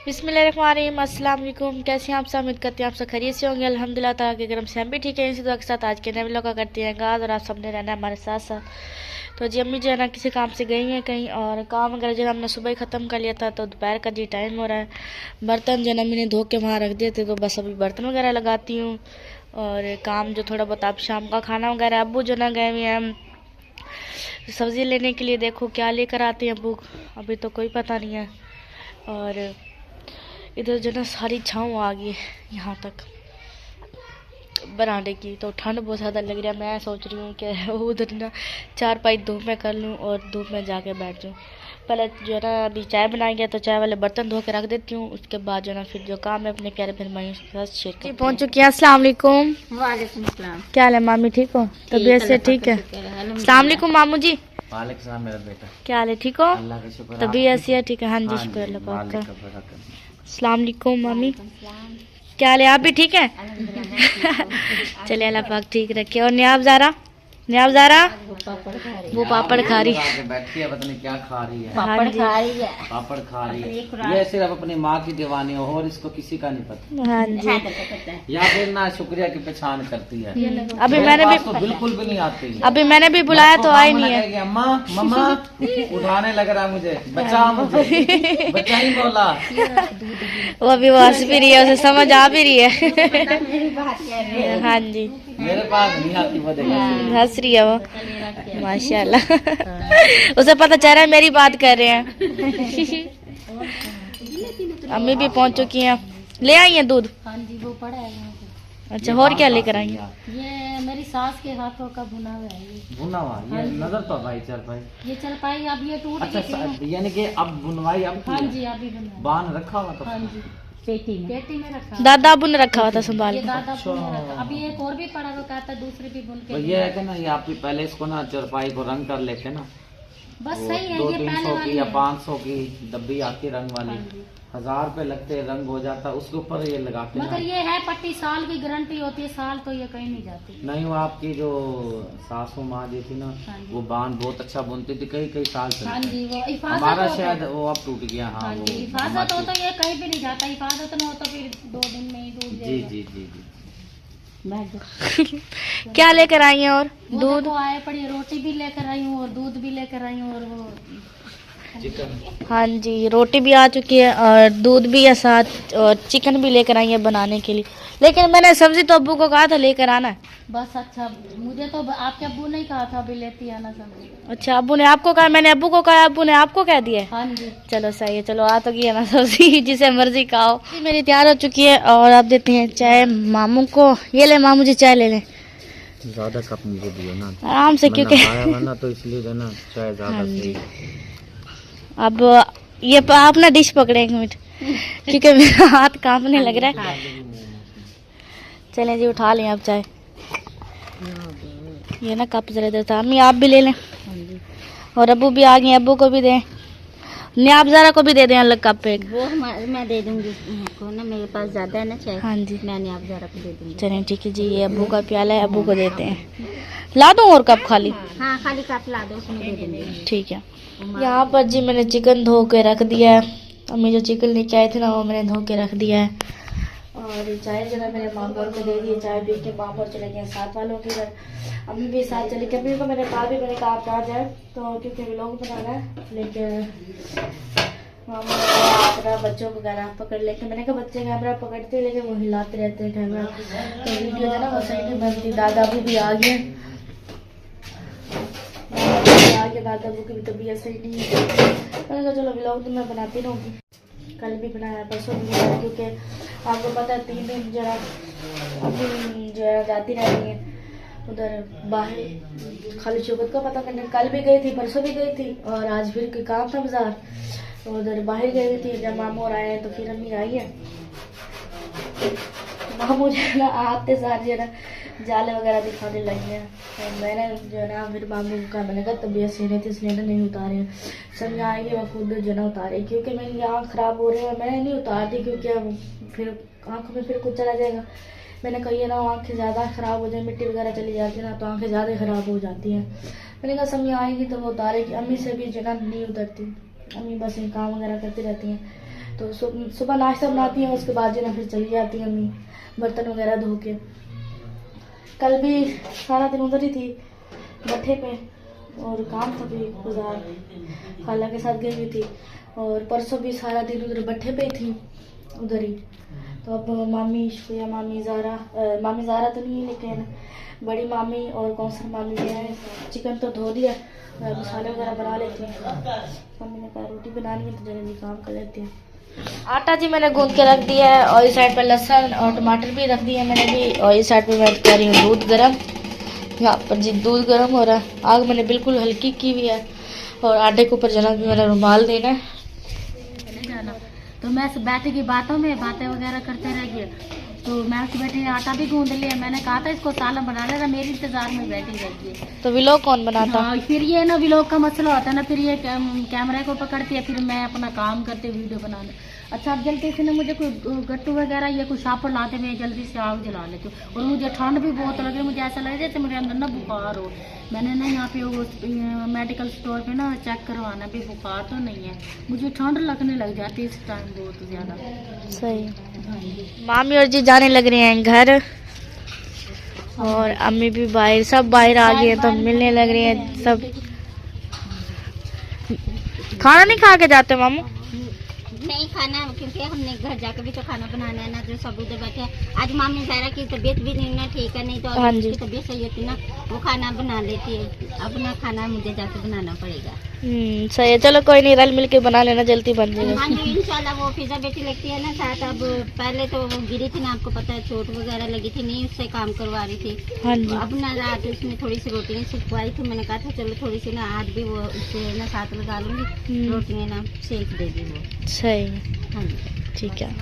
बिस्मिल्लाहिर्रहमानिर्रहीम, अस्सलाम वालेकुम। कैसे हैं आप सब? उम्मीद करते हैं आप सब खैरियत से होंगे। अल्हम्दुलिल्लाह ताला के करम से हम भी ठीक है। इसी दुआ के साथ आज के नए व्लॉग का करते हैं आगाज़ और आप सबने रहना है हमारे साथ साथ। तो जी अम्मी जो है ना किसी काम से गई हैं कहीं, और काम वगैरह जो है हमने सुबह ही ख़त्म कर लिया था, तो दोपहर का जी टाइम हो रहा है। बर्तन जो है ना मैंने धो के वहाँ रख दिए थे, तो बस अभी बर्तन वगैरह लगाती हूँ और काम जो थोड़ा बहुत आप शाम का खाना वगैरह। अब्बू जो ना गए हुए हैं सब्ज़ी लेने के लिए, देखो क्या लेकर आते हैं अब्बू, अभी तो कोई पता नहीं है। और इधर जो ना सारी छाँव आ गई यहाँ तक बरामदे की, तो ठंड बहुत ज़्यादा लग रही है। मैं सोच रही हूँ कि उधर ना चारपाई धूप में कर लूँ और धूप में जाके बैठ जाऊँ। पहले जो है ना अभी चाय बनाएंगे तो चाय वाले बर्तन धो के रख देती हूँ, उसके बाद जो है ना फिर जो काम है अपने प्यारे फिर मैं उसके साथ शेयर करती हूँ। पहुँच चुकी हैं। अस्सलाम वालेकुम। वालेकुम सलाम। क्या हाल है मामी, ठीक हो? तबीयत से ठीक है? अस्सलाम वालेकुम मामू जी। वालेकुम सलाम मेरा बेटा, क्या हाल है, ठीक हो? अल्लाह का शुक्र। तबीयत से ठीक है? हाँ जी, शुक्र अल्लाह का। अस्सलाम वालेकुम मामी, क्या हाल है? आप भी ठीक है? चलिए अल्लाह पाक ठीक रखे। और न्याब ज़ारा वो पापड़ खा रही है। बैठी है, पता नहीं क्या खा रही है। पापड़ खा रही है। पापड़ खा रही है। ये सिर्फ अपनी माँ की दीवानी हो और इसको किसी का नहीं पता। हाँ जी, या फिर ना शुक्रिया की पहचान करती है। अभी मैंने भी तो बिल्कुल भी नहीं आती। अभी मैंने भी बुलाया तो आई नहीं है। अम्मा मम्मा उठाने लग रहा है मुझे, बचा मुझे, बचा ही बोला। वो अभी वो हंस भी रही है, उसे समझ आ भी रही है। हाँ जी, मेरे पास नहीं आती वो, देखा हंस रही है वो माशाल्लाह। उसे पता चल रहा है मेरी बात कर रहे हैं। अम्मी भी पहुंच चुकी हैं। ले आई हैं दूध? हाँ जी, वो पड़ा है यहाँ पे। अच्छा, और क्या लेकर आई हैं? ये मेरी सास के हाथों का बुना हुआ है। ये भुना हुआ, ये नजर तो भाई चल भाई। ये चल पाई, अब ये टूट अच्छा गई। यानी कि अब बुनवाई अब की हाँ है? जी, अभी बुना। बांध रखा हुआ तो। हाँ जी, पेटी में रखा। दादा अबू ने रखा हुआ था संभाल ये के। दादा बुन रखा। अभी एक और भी पड़ा, वो कहता है दूसरी भी बुन तो के। ये है कि ना, ये आप पहले इसको ना चरपाई को रंग कर लेते ना, बस सही है। ये 200-300 पहले की वाली या है। 500 की डब्बी आती रंग वाली, हाँ जी। 1000 रुपए लगते, रंग हो जाता, उसके ऊपर ये लगाते मगर ना। ये है पट्टी, साल की गारंटी होती है, साल तो ये कहीं नहीं जाती। नहीं, वो आपकी जो सासू माँ जी थी ना, हाँ जी। वो बांध बहुत अच्छा बुनती थी, कई कई साल हाँ चलते। जी, वो हिफाजत हमारा हो तो- शायद वो अब टूट गया। हाँ हाँ वो जी, हिफाजत हो हमारी- तो ये कहीं भी नहीं जाता। हिफाजत न हो तो फिर 2 दिन में ही टूट जी जाएगा। जी जी जी। क्या लेकर आई हैं? और वो दूध? देखो आए पड़ी, रोटी भी लेकर आई हूँ और दूध भी लेकर आई हूँ और वो चिकन। हाँ जी, रोटी भी आ चुकी है और दूध भी है साथ, और चिकन भी लेकर आई है बनाने के लिए। लेकिन मैंने सब्जी तो अब्बू को कहा था लेकर आना है। बस। अच्छा, मुझे तो आपके अब्बू ने ही कहा था अभी लेती आना सब्जी। अच्छा, अब्बू ने आपको कहा? मैंने अब्बू को कहा, अब्बू ने आपको कह दिया है? हाँ जी। चलो सही है, चलो आ तो गई है ना सब्जी, जिसे मर्जी खाओ। मेरी तैयार हो चुकी है और आप देते हैं चाय मामू को। ये ले मामू जी, चाय ले लें। ज्यादा कप मुझे दियो ना, आराम से, क्योंकि ना तो इसलिए देना चाय ज्यादा। हाँ जी। अब ये आप ना डिश पकड़े 1 मिनट, क्योंकि मेरा हाथ कांपने लग रहा है। चलें जी, उठा लें आप चाय। ये ना कप जरा इधर था। अम्मी आप भी ले लें। और अब्बू भी आ गए, अब्बू को भी दें। न्याब ज़रा को भी दे दें अलग कप एक। वो मैं दे दूंगी उनको ना, मेरे पास ज्यादा है ना चाय। हाँ जी, मैंने आप जरा को दे दूंगी। चलें ठीक है जी। ये अब्बू का प्याला है, अब्बू को देते हैं। ला दूँ और कप खाली? हाँ, खाली कप ला दो, उसमें दे दूंगी। ठीक है। यहाँ पर जी मैंने चिकन धो के रख दिया है। अम्मी जो चिकन लेके आए थे ना, वो मैंने धो के रख दिया है। और चाय जो है मैंने माँ को दे दी। चाय पी के माँ पर चले गए साथ वालों के घर। अम्मी भी साथ चली गई। अम्मी को मैंने कहा भी, मैंने कहा आप आ जाए तो, क्योंकि व्लॉग बनाना है। लेकिन मामा ने बच्चों को कैमरा पकड़ लेके, मैंने कहा बच्चे कैमरा पकड़ते लेकिन वो हिलाते रहते हैं कैमरा, तो वीडियो जो ना वो सही नहीं बनती। दादा अबू भी आ गए, दादा अबू की भी तबीयत सही नहीं है। मैंने कहा चलो व्लॉग तो मैं बनाती रहूँगी। कल भी बनाया, परसों भी बनाया, क्योंकि आपको पता है 3 दिन जरा अभी जो है जाती रहती है उधर बाहर खाली शोबत का पता करने। कल भी गई थी, परसों भी गई थी, और आज फिर कोई काम था बाजार, तो उधर बाहर गई हुई थी। जब मामू और आए हैं तो फिर अम्मी आई है। मामू जो है ना आते साथ जो है ना जाले वगैरह दिखाने लगे हैं। तो मैंने जो है ना फिर मामू का मैंने कहा तबीयत सही नहीं थी इसलिए ना नहीं उतारे हैं। समझ आएगी वो खुद जो है ना उतारे, क्योंकि मेरी आँख ख़राब हो रही है। मैंने नहीं उतारती क्योंकि अब फिर आँखों में फिर कुछ चला जाएगा। मैंने कही है ना आँखें ज़्यादा ख़राब हो जाए, मिट्टी वगैरह चली जाती है ना, तो आँखें ज़्यादा ख़राब हो जाती हैं। मैंने कहा समझ आएगी तो वो उतारेगी। अम्मी से भी जो है ना नहीं उतरती, अम्मी बस ये काम वगैरह करती रहती हैं। तो सुबह नाश्ता बनाती हैं, उसके बाद जो है ना फिर चली जाती हैं अम्मी बर्तन वगैरह धो के। कल भी सारा दिन उधर ही थी भट्ठे पे, और काम था भी बाजार, खाला के साथ गई हुई थी। और परसों भी सारा दिन उधर भट्ठे पे ही थी, उधर ही। तो अब मामी या मामी ज़ारा तो नहीं है, लेकिन बड़ी मामी और कौसर मामी जो है चिकन तो धो दिया, मसाले वगैरह बना लेती हैं। मम्मी ने कहा रोटी बनानी है तो जल्दी काम कर लेते हैं। आटा जी मैंने गूंद के रख दिया है, और इस साइड पर लहसुन और टमाटर भी रख दिए मैंने भी, और इस साइड पे मैं कर रही हूँ दूध गरम। यहाँ पर जी दूध गरम हो रहा है, आग मैंने बिल्कुल हल्की की हुई है, और आटे के ऊपर जना भी मैंने रुमाल देना है। तो मैं बैठे की बातों में बातें वगैरह करते रह गए, तो मैं उस बैठे आटा भी गूंद लिया। मैंने कहा था इसको सालन बना लेना, मेरे इंतजार में बैठी रहती है। तो व्लॉग कौन बनाता? हाँ, फिर ये ना व्लॉग का मसला होता है ना, फिर ये कैमरे को पकड़ती है, फिर मैं अपना काम करते वीडियो बनाने। अच्छा, अब जल्दी से ना मुझे कोई गट्टू वगैरह या कोई शापर लाते मैं जल्दी से आग जला लेती हूँ। और मुझे ठंड भी बहुत लग रही है, मुझे ऐसा लग रहा है जैसे मेरे अंदर ना बुखार हो। मैंने ना यहाँ पे वो मेडिकल स्टोर पे ना चेक करवाना भी, बुखार तो नहीं है, मुझे ठंड लगने लग जाती है इस टाइम बहुत ज़्यादा। सही। मामी और जी जाने लग रहे हैं घर, और अम्मी भी बाहर, सब बाहर आ गए हैं, तो मिलने लग रही हैं सब। खाना नहीं खा के जाते मामू? नहीं खाना, क्योंकि हमने घर जाकर भी तो खाना बनाना है ना, जो सब उधर बैठे हैं। आज मामी ज़ारा की तबीयत भी नहीं ना ठीक है, नहीं तो हाँ जी, उसकी तबीयत सही होती ना, वो खाना बना लेती है। अपना खाना मुझे जाकर बनाना पड़ेगा। सही है, चलो कोई नहीं, रल मिल के बना लेना, जल्दी बन जाएगा। हाँ जी, इंशाल्लाह। वो फिजा बेटी लगती है ना साथ, अब पहले तो वो गिरी थी ना, आपको पता है, चोट वगैरह लगी थी, नहीं उससे काम करवा रही थी। हाँ जी, अब ना रात उसने थोड़ी सी रोटियाँ सिखवाई थी, मैंने कहा था चलो थोड़ी सी ना आज भी वो उससे ना साथ लगा लूँगी, रोटियाँ ना सेक देगी वो। सही है, हाँ जी, ठीक है।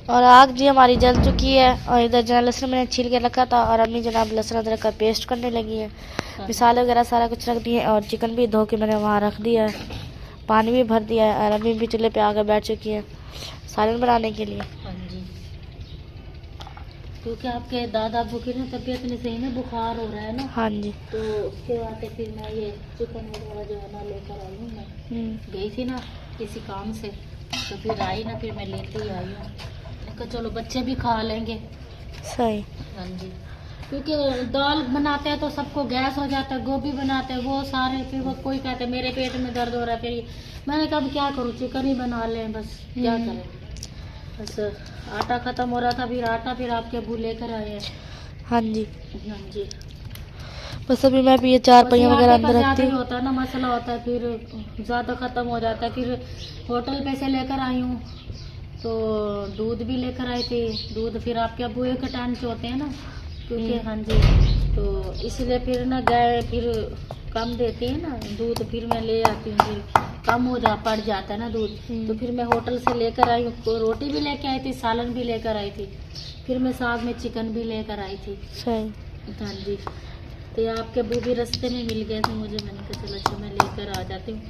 और आग जी हमारी जल चुकी है, और इधर जना लहसुन मैंने छील के रखा था, और अम्मी जनाब लहसुन अदरक का पेस्ट करने लगी है। मसाले वगैरह सारा कुछ रख दिए, और चिकन भी धो के मैंने वहाँ रख दिया है, पानी भी भर दिया है, और अम्मी भी चूल्हे पे आकर बैठ चुकी है सालन बनाने के लिए। हाँ जी, क्योंकि आपके दादा अब्बू की ना तबीयत नहीं सही, ना बुखार हो रहा है ना। हाँ जी, तो उसके बाद फिर मैं ये चिकन वगैरह जो है ना लेकर आई हूँ। मैं गई थी ना किसी काम से, तो फिर आई ना, फिर मैं लेते ही आई हूँ। मैंने कहा चलो बच्चे भी खा लेंगे। सही। हाँ जी, क्योंकि दाल बनाते हैं तो सबको गैस हो जाता है, गोभी बनाते हैं वो सारे, फिर वो कोई कहते हैं मेरे पेट में दर्द हो रहा है, फिर मैंने कहा अब क्या करूँ, चिकन ही बना लें बस, क्या करें। बस आटा ख़त्म हो रहा था, फिर आटा फिर आपके अब्बू लेकर आए हैं। हाँ जी, हाँ जी, बस अभी मैं भी ये चार पहिया वगैरह अंदर रखती ज़्यादा हूँ। होता है ना, मसला होता है, फिर ज़्यादा ख़त्म हो जाता है। फिर होटल पे से लेकर आई हूँ, तो दूध भी लेकर आई थी। दूध फिर आपके अब्बू एक टाइम से होते हैं ना, क्योंकि हाँ जी, तो इसलिए फिर ना गाय फिर कम देती है ना दूध, फिर मैं ले आती हूँ, फिर कम हो जा पड़ जाता है ना दूध। तो फिर मैं होटल से लेकर आई हूँ, रोटी भी लेकर आई थी, सालन भी लेकर आई थी, फिर मैं साथ में चिकन भी लेकर आई थी। सही। हाँ जी, तो आपके अब्बू भी रास्ते में मिल गए थे मुझे, मैंने कहा चलो अच्छा मैं लेकर आ जाती हूँ।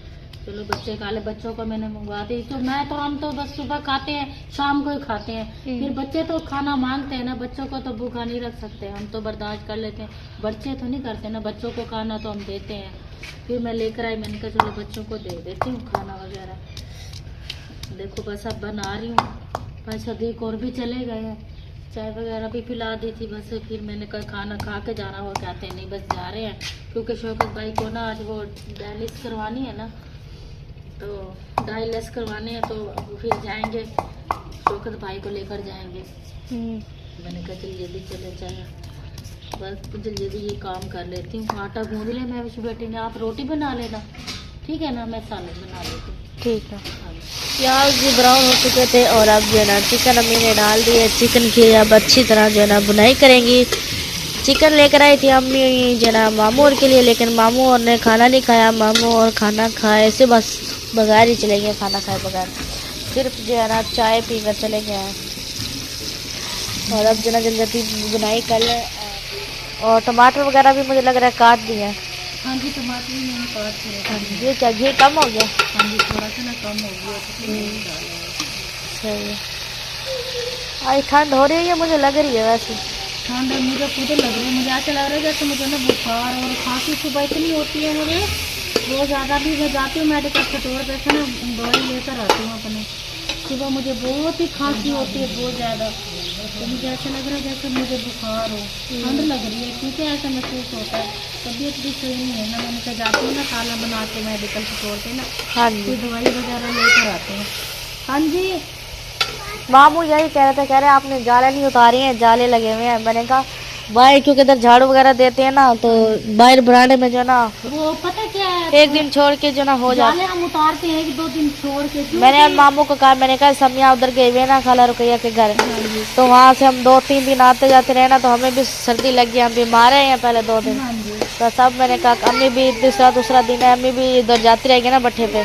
चलो बच्चे खा ले, बच्चों को मैंने मंगवा दी। तो मैं तो हम तो बस सुबह खाते हैं, शाम को ही खाते हैं, फिर बच्चे तो खाना मांगते हैं ना, बच्चों को तो भूखा नहीं रख सकते, हम तो बर्दाश्त कर लेते हैं, बच्चे तो नहीं करते ना, बच्चों को खाना तो हम देते हैं। फिर मैं लेकर आई, मैंने कहा चलो बच्चों को दे देती हूँ खाना वगैरह। देखो बस अब बना रही हूँ, बस अभी और भी चले गए हैं, चाय वगैरह भी पिला दी थी, बस फिर मैंने कहा खाना खा के जाना, वो कहते हैं नहीं बस जा रहे हैं, क्योंकि शौकत भाई को ना आज वो डायलिसिस करवानी है ना, तो डायलिसिस करवाने हैं, तो फिर जाएंगे, शौकत भाई को लेकर जाएंगे। मैंने कहा चल जल्दी चले जाए, बस जल्दी जल्दी ये काम कर लेती हूँ। आटा गूंद ले, मैं उस बेटी ने, आप रोटी बना लेना, ठीक है ना, मैं सालन बना लेती हूँ। ठीक है। प्याज भी ब्राउन हो चुके थे, और अब जो है ना चिकन अम्मी ने डाल दिए। चिकन की अब अच्छी तरह जो है ना बुनाई करेंगी। चिकन लेकर आई थी अम्मी जो है ना मामू और के लिए, लेकिन मामू और ने खाना नहीं खाया। मामू और खाना खाए से बस बगैर ही चले गए, खाना खाए बगैर, सिर्फ जो है ना चाय पीकर चले गए हैं। और अब जो है ना जल्दी बुनाई कर ले। और टमाटर वगैरह भी मुझे लग रहा है काट दिए हैं। हाँ जी, टमाटर भी मैंने काट दिए। ये क्या घी कम हो गया? हाँ जी, थोड़ा सा ना कम हो गया, सही है। आज ठंड हो रही है, मुझे लग रही है वैसे ठंड मुझे खुद लग रही है, मुझे ऐसा लग रहा है जैसे मुझे ना बुखार और खांसी सुबह इतनी होती है मुझे, वो ज़्यादा भी मैं जाती हूँ मेडिकल स्टोर पे से ना दवाई लेकर आती हूँ अपने। सुबह मुझे बहुत ही खांसी होती है, बहुत ज़्यादा, तो मुझे ऐसा लग रहा है जैसे मुझे बुखार हो, ठंड लग रही है, क्योंकि ऐसा महसूस होता है। तबीयत भी सही नहीं है ना, मैंने कहा जाती हूँ ना सालन बना के मेडिकल स्टोर पे ना, हाँ जी। कोई दवाई वगैरह लेकर आते हैं। हाँ जी। मामू यही कह रहे थे, कह रहे आपने जाले नहीं उतारी हैं, जाले लगे हुए हैं। मैंने कहा बाहर, क्योंकि इधर झाड़ू वगैरह देते हैं ना, तो बाहर बरामदे में जो ना वो पता क्या है, एक दिन छोड़ के जो ना हो जाता। जाले हम उतारते हैं 1-2 दिन छोड़ के। मैंने मामू को कहा, मैंने कहा समिया उधर गए हुए ना खाला रुकैया के घर, तो वहाँ से हम 2-3 दिन आते जाते रहे ना, तो हमें भी सर्दी लग गई, हम बीमार हैं पहले 2 दिन। हाँ जी। तो सब मैंने कहा अम्मी भी दूसरा दिन है, अम्मी भी इधर जाती रहेगी ना भट्ठे पे।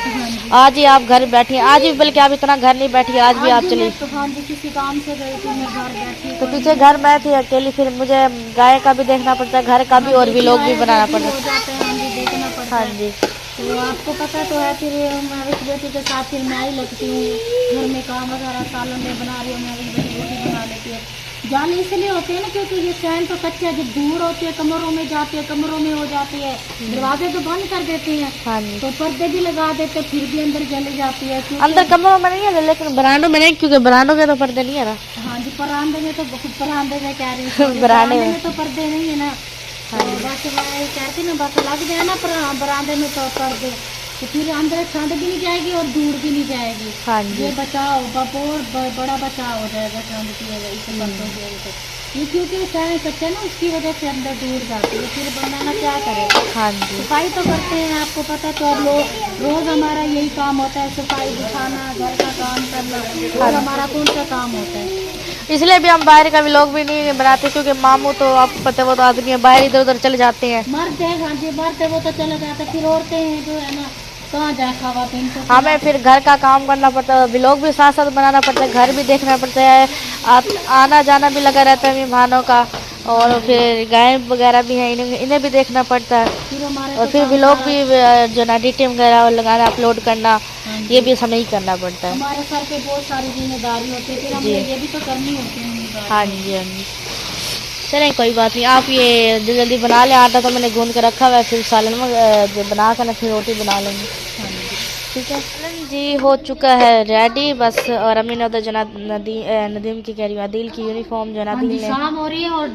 आज ही आप घर बैठी हैं, आज भी, बल्कि आप इतना घर नहीं बैठी, आज भी आप चली। तो हाँ जी, किसी काम से गई थी, मैं घर बैठी। तो पीछे घर मैं थी अकेली, फिर मुझे गाय का भी देखना पड़ता है, घर का भी, और भी लोग भी बनाना पड़ता हो जाते हैं, हाँ जी, देखना है। पड़ता हाँ है। जी। तो आपको पता तो है, फिर मैं इस बेटी के साथ फिर मैं ही लगती हूँ घर में, काम वगैरह सालन में बना रही हूँ, मैं इस बेटी रोटी बना लेती है। जाले इसलिए होते हैं ना क्योंकि ये चैन तो कच्चा है, जब धूल होती है कमरों में जाती है, कमरों में हो जाती है, दरवाजे तो बंद कर देते हैं, हाँ जी। तो पर्दे भी लगा देते, फिर भी अंदर चली जाती है। अंदर कमरों में नहीं है, लेकिन बरांडों में नहीं, क्योंकि बरांडों के तो पर्दे नहीं है ना। हाँ जी, बरामदे में तो बहुत, बरामदे में कह रही हूँ, बरामदे में तो पर्दे नहीं है ना। हाँ, बस मैं कहती ना, बस लग जाए ना बरामदे में तो पर्दे, तो फिर अंदर ठंड भी नहीं जाएगी और धूल भी नहीं जाएगी। हाँ जी। ये बचाव बहुत बड़ा बचाव हो जाएगा ठंड की वजह से, पर्दों की वजह से। ये क्योंकि चाहे कच्चा ना, उसकी वजह से अंदर धूल जाती है, फिर बनाना क्या करे। हाँ जी। सफाई तो करते हैं, आपको पता, तो अब रोज हमारा यही काम होता है, सफाई बिछाना, घर का काम करना, और हमारा कौन सा काम होता है। इसलिए भी हम बाहर का भी लोग भी नहीं बनाते, क्योंकि मामू तो आपको पता है वो तो आदमी है, बाहर इधर उधर चले जाते हैं। मर्द है, हाँ जी, मर्द है वो तो चले जाते, फिर औरतें हैं जो है ना, कहाँ जाए खावा पीन को। हमें फिर घर का काम करना पड़ता है, व्लॉग भी साथ साथ बनाना पड़ता है, घर भी देखना पड़ता है, आना जाना भी लगा रहता है मेहमानों का, और फिर गाय वगैरह भी हैं, इन्हें भी देखना पड़ता है, फिर हमारे और फिर व्लॉग भी जो ना एडिटिंग वगैरह लगाना, अपलोड करना, ये भी हमें ही करना पड़ता है। हमारे सर पे बहुत सारी जिम्मेदारी होती है, फिर हमें ये भी तो करनी होती है। हाँ जी। हाँ जी, चलें कोई बात नहीं, आप ये जल्दी जल्दी बना लें। आटा तो मैंने गूंद कर रखा हुआ है, फिर सालन में बना कर ना फिर रोटी बना लेंगे। ठीक है। सालन जी हो चुका है रेडी बस, और अम्मी ने उधर जो नदीम की, कह रही हूँ आदिल की यूनिफॉर्म जो हाँ जी, शाम हो रही है और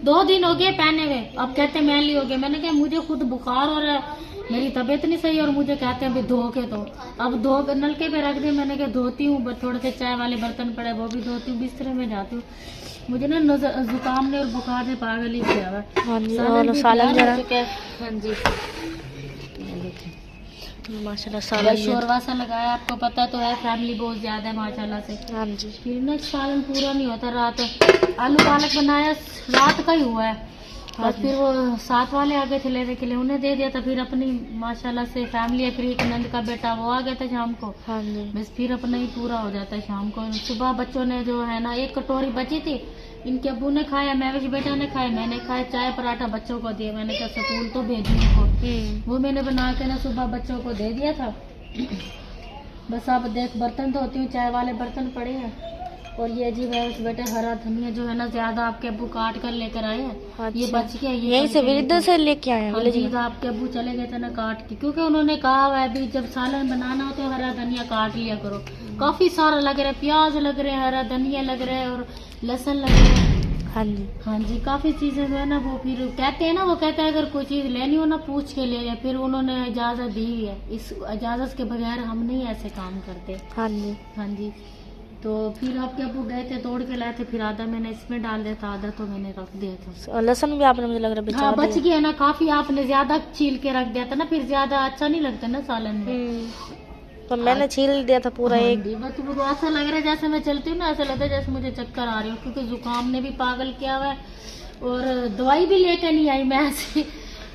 2 दिन हो गए पहने हुए, अब कहते हैं मैली हो गए। मैंने कहा मुझे खुद बुखार हो रहा है, मेरी तबीयत नहीं सही, और मुझे कहते हैं अभी धो के दो। अब धो के नलके पे रख दे, मैंने कहा धोती हूँ, थोड़े से चाय वाले बर्तन पड़े वो भी धोती हूँ, बिस्तरे में जाती हूँ। मुझे ना जुकाम ने और बुखार ने पागल ही किया हुआ है। हाँ जी, और सालन जरा, हाँ जी, माशाल्लाह सालन शोरवा सा लगाया, आपको पता तो है, फैमिली बहुत ज्यादा है माशाल्लाह से। हाँ जी। फिर ना सालन पूरा नहीं होता, रात आलू पालक बनाया, रात का ही हुआ है, बस फिर वो साथ वाले आ गए थे लेने के लिए, उन्हें दे दिया था। फिर अपनी माशाल्लाह से फैमिली है, फिर एक नंद का बेटा वो आ गया था शाम को। हाँ जी। बस फिर अपना ही पूरा हो जाता है शाम को। सुबह बच्चों ने जो है ना 1 कटोरी बची थी, इनके अब्बू ने खाया, महविश बेटा ने खाया, मैंने खाया, चाय पराठा बच्चों को दिया। मैंने कहा स्कूल तो भेजू इनको, वो मैंने बना के ना सुबह बच्चों को दे दिया था। बस अब देख बर्तन धोती हूँ, चाय वाले बर्तन पड़े हैं, और ये जी महविश बेटे हरा धनिया जो है ना ज्यादा आपके अब्बू काट कर लेकर आए हैं, ये बच गया, ये यहीं से विरुद्ध से लेके आए हैं। हाँ जी, तो आपके अब्बू चले गए थे ना काट के, क्योंकि उन्होंने कहा हुआ है अभी जब सालन बनाना हो तो हरा धनिया काट लिया करो। काफी सारा लग रहा है, प्याज लग रहे हैं, हरा धनिया लग रहा है, और लहसुन लग रहा है। हाँ जी। हाँ जी, काफी चीजें जो है ना, वो फिर कहते हैं ना, वो कहते हैं अगर कोई चीज लेनी हो ना पूछ के ले जाए, फिर उन्होंने इजाजत दी है, इस इजाजत के बगैर हम नहीं ऐसे काम करते। हाँ जी। हाँ जी, तो फिर आपके अब्बू गए थे, तोड़ के लाए थे, फिर आधा मैंने इसमें डाल दिया था, आधा तो मैंने रख दिया था। और लहसुन भी आपने मुझे लग रहा है हाँ, बचा बच गया ना काफी, आपने ज्यादा छील के रख दिया था ना, फिर ज्यादा अच्छा नहीं लगता ना सालन में। तो मैंने छील दिया था पूरा एक। बस मुझे ऐसा लग रहा है जैसे मैं चलती हूँ ना, ऐसा लगता है जैसे मुझे चक्कर आ रही हो, क्योंकि जुकाम ने भी पागल किया हुआ है, और दवाई भी लेकर नहीं आई मैं ऐसे,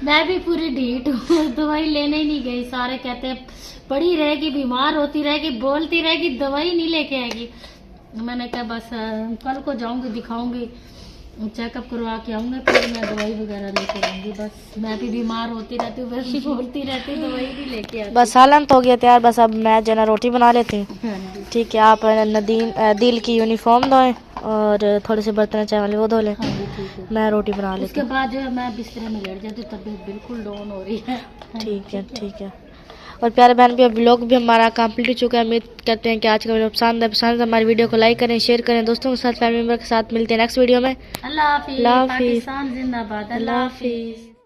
मैं भी पूरी ढीठ हूँ, दवाई लेने ही नहीं गई। सारे कहते हैं पड़ी रहेगी, बीमार होती रहेगी, बोलती रहेगी, दवाई नहीं लेके आएगी। मैंने कहा बस कल को जाऊंगी, दिखाऊंगी, चेकअप करवा के आऊंगी, फिर मैं दवाई वगैरह लेके आऊंगी। बस मैं भी बीमार होती रहती हूँ, बस बोलती रहती हूँ, दवाई भी लेके आती। बस सालन तो हो गया तैयार, बस अब मैं जो ना रोटी बना लेती हूँ। हाँ जी। ठीक है, आप दिल की यूनिफॉर्म धोएं और थोड़े से बर्तन चाय वाले वो धो लें। हाँ जी ठीक है। मैं रोटी बना लेती उसके बाद जो है मैं बिस्तर में लेट जाती हूँ, तबीयत बिल्कुल डाउन हो रही है। हूँ। ठीक है। और प्यारे बहन भी व्लॉग भी हमारा कंप्लीट हो चुका है। उम्मीद करते हैं कि आज का वीडियो पसंद है हमारी वीडियो को लाइक करें, शेयर करें, दोस्तों के साथ, फैमिली मेंबर के साथ। मिलते हैं नेक्स्ट वीडियो में। अल्लाह हाफिज। अल्लाह हाफिज। पाकिस्तान जिंदाबाद। अल्लाह हाफिज।